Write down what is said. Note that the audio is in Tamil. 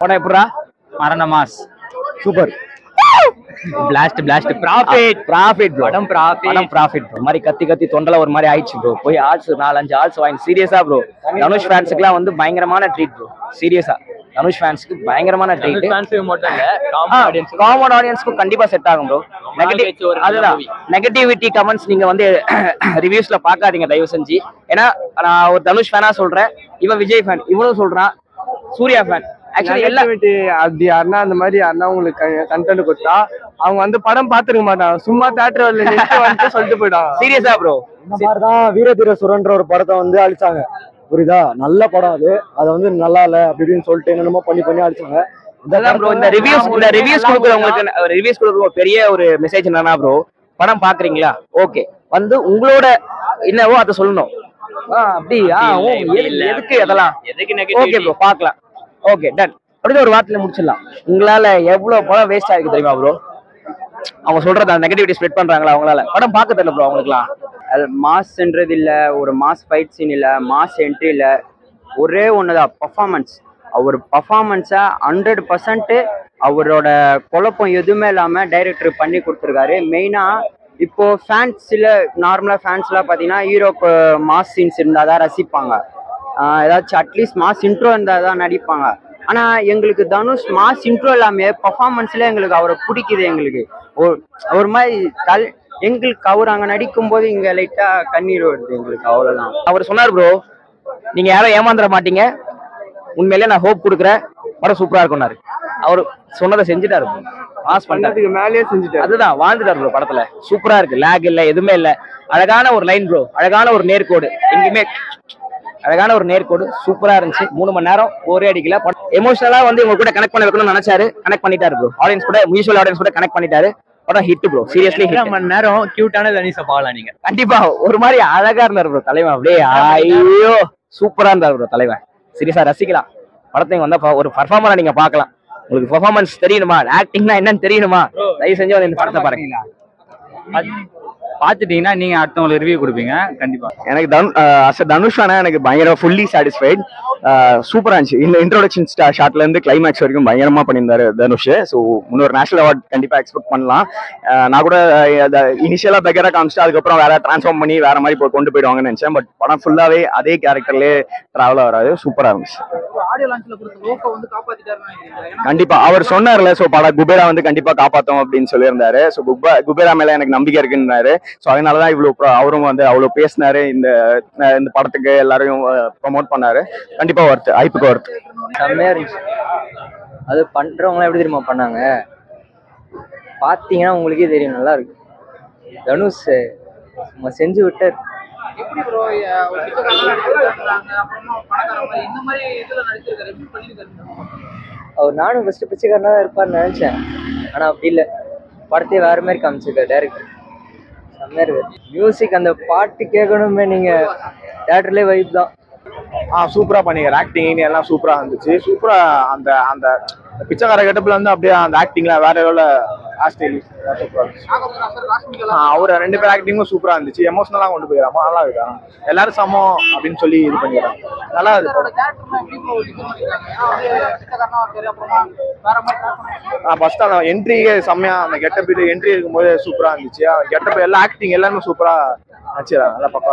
படம் எப்படா? மரண மாஸ் சூப்பர். பிளாஸ்ட் ப்ராஃபிட் படம் ப்ராஃபிட் ஒரு மாதிரி கத்தி கத்தி தொண்டல ஒரு மாதிரி ஆயிடுச்சு ப்ரோ. போய் ஆல்ஸ் 4-5 ஆல்ஸ் வாங்கி சீரியஸா ப்ரோ. தனுஷ் ஃபேன்ஸுக்குலாம் வந்து பயங்கரமான ட்ரீட் ப்ரோ. சீரியஸா தனுஷ் ஃபேன்ஸ்க்கு பயங்கரமான ட்ரீட். காமன் ஆடியன்ஸ்க்கு கண்டிப்பா செட் ஆகும் ப்ரோ. அதுதான் நெகட்டிவிட்டி கமெண்ட்ஸ் நீங்க வந்து ரிவ்யூஸ்ல பாக்காதீங்க தயவு செஞ்சு. ஏன்னா நான் ஒரு தனுஷ் ஃபேனா சொல்றேன், இவன் விஜய் ஃபேன், இவனும் சொல்றான் சூர்யா ஃபேன். அப்படி யாருன்னா அந்த மாதிரி யாருன்னா உங்களுக்கு கண்டென்ட் கொடுத்தா அவங்க வந்து படம் பாத்துருக்க மாட்டாங்க, சும்மா தேட்டர் வந்து சொல்லிட்டு போயிட்டாங்க. சீரியஸா ப்ரோ இந்த மாதிரிதான் வீரதீர சுரன்ற ஒரு படத்தை வந்து அழிச்சாங்க. புரியுதா? நல்ல படம் அது. அதை வந்து நல்லா இல்ல அப்படின்னு சொல்லிட்டு என்னென்னமோ பண்ணி அழிச்சாங்க. இந்த ரிவ்யூஸ் கொடுக்குற பெரிய ஒரு மெசேஜ் என்னன்னா ப்ரோ, படம் பாக்குறீங்களா ஓகே, வந்து உங்களோட என்னவோ அதை சொல்லணும். அப்படியா? எதுக்கு அதெல்லாம்? ஓகே ப்ரோ பார்க்கலாம், ஓகே டன் அப்படின்னு ஒரு வார்த்தையில முடிச்சிடலாம். உங்களால எவ்வளவு படம் வேஸ்ட் ஆயிருக்கு தெரியுமா ப்ரோ? அவங்க சொல்றத நெகட்டிவிட்டி ஸ்ப்ரெட் பண்றாங்களா அவங்களால? படம் பார்க்க தெரியல ப்ரோ அவங்களுக்குலாம். மாஸ்ன்றது இல்ல, ஒரு மாஸ் ஃபைட் சீன் இல்ல, மாஸ் என்ட்ரி இல்ல, ஒரே ஒண்ணுதான் பர்ஃபார்மன்ஸ். அவர் பர்ஃபார்மன்ஸை 100% அவரோட குழப்பம் எதுவுமே இல்லாம டைரக்டர் பண்ணி கொடுத்துருக்காரு. மெயினா இப்போ ஃபேன்ஸ்ல நார்மலா ஃபேன்ஸ்லாம் பார்த்தீங்கன்னா ஹீரோக்கு மாஸ் சீன்ஸ் இருந்தால் தான் ரசிப்பாங்க, ஏதாச்சும் அட்லீஸ்ட் மாஸ் இன்ட்ரோ இருந்தால் தான் நடிப்பாங்க. ஆனால் எங்களுக்கு தனுஷ் மாஸ் இன்ட்ரோ இல்லாமல் பர்ஃபார்மன்ஸ்ல எங்களுக்கு அவரை பிடிக்குது. எங்களுக்கு ஒரு மாதிரி எங்களுக்கு அவர் அங்கே நடிக்கும் போது இங்கே லைட்டாக கண்ணீர் வருது எங்களுக்கு, அவ்வளோதான். அவர் சொன்னார் ப்ரோ, நீங்க யாரும் ஏமாந்துட மாட்டீங்க, உண்மையிலே நான் ஹோப் கொடுக்குறேன், படம் சூப்பரா இருக்கும்னாரு. அவர் சொன்னதை செஞ்சுட்டாரு ப்ரோ, பாஸ் பண்ணதுக்கு மேலேயே செஞ்சுட்டாரு. அதுதான் வாழ்ந்துட்டாரு ப்ரோ. படத்துல சூப்பரா இருக்கு, லேக் இல்ல, எதுவுமே இல்ல. அழகான ஒரு லைன் ப்ரோ, அழகான ஒரு நேர்கோடு, எங்கேயுமே அழகான ஒரு நேர்கோடு, சூப்பரா இருந்துச்சு. 3 மணி நேரம் ஒரே அடிக்கல. எமோஷனலா வந்து இவங்க கூட கனெக்ட் பண்ண வைக்கணும்னு நினைச்சாரு, கனெக்ட் பண்ணிட்டாரு ப்ரோ. ஆடியன்ஸ் கூட, மியூச்சுவல் ஆடியன்ஸ் கூட கனெக்ட் பண்ணிட்டாரு. படம் ஹிட் ப்ரோ, சீரியஸ்லி ஹிட். மணி நேரம் கியூட்டான தனுஷை பார்க்கலாம் நீங்க. கண்டிப்பா ஒரு மாதிரி அழகா இருந்தாரு ப்ரோ தலைவன். அப்படியே ஐயோ சூப்பரா இருந்தாரு ப்ரோ தலைவன். சீரியஸா ரசிக்கலாம் படத்தை. வந்தா ஒரு பர்ஃபார்மரா நீங்க பார்க்கலாம். உங்களுக்கு பெர்ஃபார்மன்ஸ் தெரியணுமா, ஆக்டிங்னா என்னன்னு தெரியணுமா, தயவு செஞ்சு வந்து இந்த படத்தை பாருங்க. பாத்துட்டீங்கன்னா நீங்க அடுத்தவங்களுக்கு ரிவ்யூ கொடுப்பீங்க கண்டிப்பா. எனக்கு தனுஷ் ஆனா எனக்கு பயங்கர ஃபுல்லி சாட்டிஸ்ஃபைட். சூப்பரா இருந்துச்சு. இந்த இன்ட்ரோடக்ஷன் ஷாட்ல இருந்து கிளைமேக்ஸ் வரைக்கும் பயங்கரமா பண்ணியிருந்தாரு தனுஷ். ஸோ இன்னொரு நேஷனல் அவார்ட் கண்டிப்பா எக்ஸ்பெக்ட் பண்ணலாம். நான் கூட இனிஷியலா பெக்கரா காமிச்சிட்டு அதுக்கப்புறம் வேற டிரான்ஸ்ஃபார்ம் பண்ணி வேற மாதிரி கொண்டு போயிடுவாங்கன்னு நினைச்சேன். பட் படம் ஃபுல்லாவே அதே கேரக்டர்லயே டிராவல் ஆகிறாரு. சூப்பரா இருந்துச்சு. கண்டிப்பா அவர் சொன்னார்ல, ஸோ படம் குபேரா வந்து கண்டிப்பா காப்பாத்தோம் அப்படின்னு சொல்லியிருந்தாரு. ஸோ குபேரா மேல எனக்கு நம்பிக்கை இருக்குன்னாரு. ஸோ அதனாலதான் இவ்வளவு அவரும் வந்து அவ்வளவு பேசினாரு. இந்த படத்துக்கு எல்லாரையும் ப்ரொமோட் பண்ணாரு. கண்டிப்பா ஒர்த்து, ஐப்புக்கு ஒர்த்து. செம்மையா இருந்துச்சு. அது பண்றவங்களாம் எப்படி தெரியுமா பண்ணாங்க பாத்தீங்கன்னா உங்களுக்கே தெரியும், நல்லா இருக்கு. தனுஷ் செஞ்சு விட்டார். அவர் நானும் ஃபர்ஸ்ட் பிச்சைக்காரனா தான் இருப்பார்னு நினைச்சேன், ஆனா அப்படி இல்லை. படத்தையே வேற மாதிரி காமிச்சிருக்காரு டேரக்டர். செம்மையா இருக்கு. மியூசிக், அந்த பாட்டு கேட்கணுமே நீங்க தியேட்டர்லேயே வைப் தான். சூப்பரா பண்ணிக்கிறார். ஆக்டிங் எல்லாம் சூப்பரா இருந்துச்சு. சூப்பரா அந்த அந்த பிச்சைக்கார கெட்டப்ல வந்து அப்படியே அந்த ஆக்டிங்ல வேற எவ்வளோ அவர் 2 பேர் ஆக்டிங்கும் சூப்பரா இருந்துச்சு. எமோஷனலா கொண்டு போயிடாம நல்லா இருக்கா, எல்லாரும் சமம் அப்படின்னு சொல்லி இது பண்ணிக்கிறாங்க. நல்லா இருக்கு. ஃபர்ஸ்ட் அந்த என்ட்ரியே செம்மையா, அந்த கெட்டப் என்ட்ரி இருக்கும்போது சூப்பரா இருந்துச்சு. கெட்டப் எல்லா ஆக்டிங் எல்லாருமே சூப்பரா நடிச்சிடறாங்க. நல்லா பக்கா.